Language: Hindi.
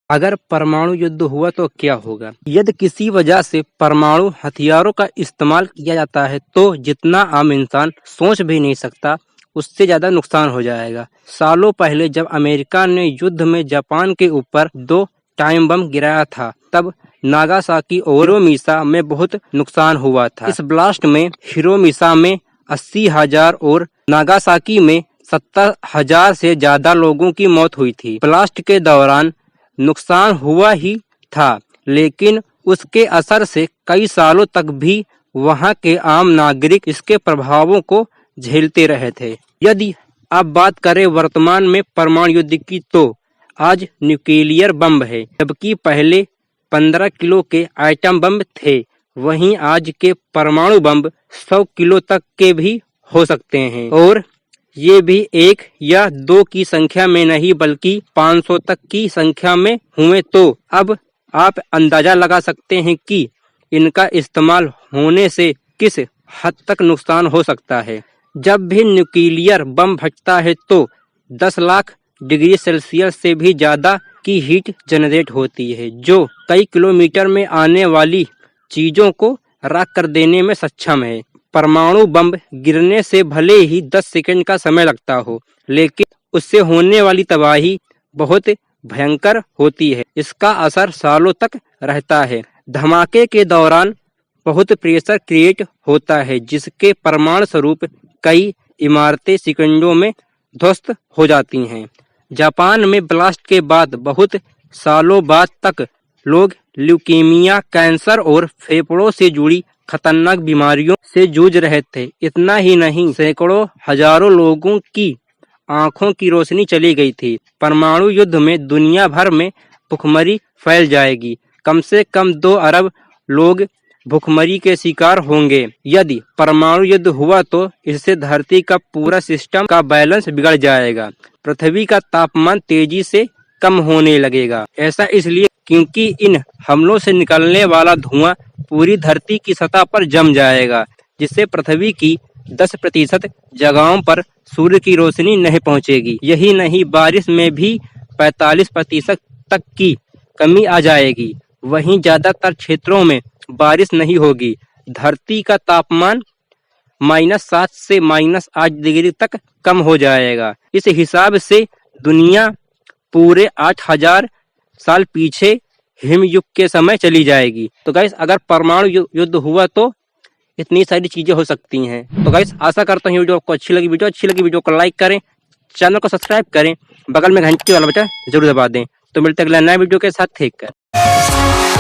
अगर परमाणु युद्ध हुआ तो क्या होगा? यदि किसी वजह से परमाणु हथियारों का इस्तेमाल किया जाता है तो जितना आम इंसान सोच भी नहीं सकता उससे ज्यादा नुकसान हो जाएगा। सालों पहले जब अमेरिका ने युद्ध में जापान के ऊपर 2 टाइम बम गिराया था तब नागासाकी और हिरोशिमा में बहुत नुकसान हुआ था। इस ब्लास्ट में हिरोशिमा में 80,000 और नागासाकी में 70,000 से ज्यादा लोगों की मौत हुई थी। ब्लास्ट के दौरान नुकसान हुआ ही था, लेकिन उसके असर से कई सालों तक भी वहां के आम नागरिक इसके प्रभावों को झेलते रहे थे। यदि अब बात करें वर्तमान में परमाणु युद्ध की तो आज न्यूक्लियर बम है, जबकि पहले 15 किलो के आइटम बम थे। वहीं आज के परमाणु बम 100 किलो तक के भी हो सकते हैं और ये भी 1 या 2 की संख्या में नहीं बल्कि 500 तक की संख्या में हुए तो अब आप अंदाजा लगा सकते हैं कि इनका इस्तेमाल होने से किस हद तक नुकसान हो सकता है। जब भी न्यूक्लियर बम फटता है तो 10 लाख डिग्री सेल्सियस से भी ज्यादा की हीट जनरेट होती है, जो कई किलोमीटर में आने वाली चीजों को राख कर देने में सक्षम है। परमाणु बम गिरने से भले ही 10 सेकंड का समय लगता हो, लेकिन उससे होने वाली तबाही बहुत भयंकर होती है। इसका असर सालों तक रहता है। धमाके के दौरान बहुत प्रेशर क्रिएट होता है, जिसके परिणाम स्वरूप कई इमारतें सेकंडों में ध्वस्त हो जाती हैं। जापान में ब्लास्ट के बाद बहुत सालों बाद तक लोग ल्यूकेमिया, कैंसर और फेफड़ों से जुड़ी खतरनाक बीमारियों से जूझ रहे थे। इतना ही नहीं, सैकड़ों हजारों लोगों की आंखों की रोशनी चली गई थी। परमाणु युद्ध में दुनिया भर में भुखमरी फैल जाएगी। कम से कम 2 अरब लोग भुखमरी के शिकार होंगे। यदि परमाणु युद्ध हुआ तो इससे धरती का पूरा सिस्टम का बैलेंस बिगड़ जाएगा। पृथ्वी का तापमान तेजी से कम होने लगेगा। ऐसा इसलिए क्योंकि इन हमलों से निकलने वाला धुआं पूरी धरती की सतह पर जम जाएगा, जिससे पृथ्वी की 10% जगहों पर सूर्य की रोशनी नहीं पहुंचेगी। यही नहीं, बारिश में भी 45% तक की कमी आ जाएगी। वहीं ज्यादातर क्षेत्रों में बारिश नहीं होगी। धरती का तापमान -7 से -8 डिग्री तक कम हो जाएगा। इस हिसाब से दुनिया पूरे 8,000 साल पीछे हिमयुग के समय चली जाएगी। तो गाइस, अगर परमाणु युद्ध हुआ तो इतनी सारी चीजें हो सकती हैं। तो गाइस, आशा करता हूँ वीडियो आपको अच्छी लगी। वीडियो को लाइक करें, चैनल को सब्सक्राइब करें, बगल में घंटी वाला बटन जरूर दबा दें। तो मिलते हैं अगले नए वीडियो के साथ। ठीक है।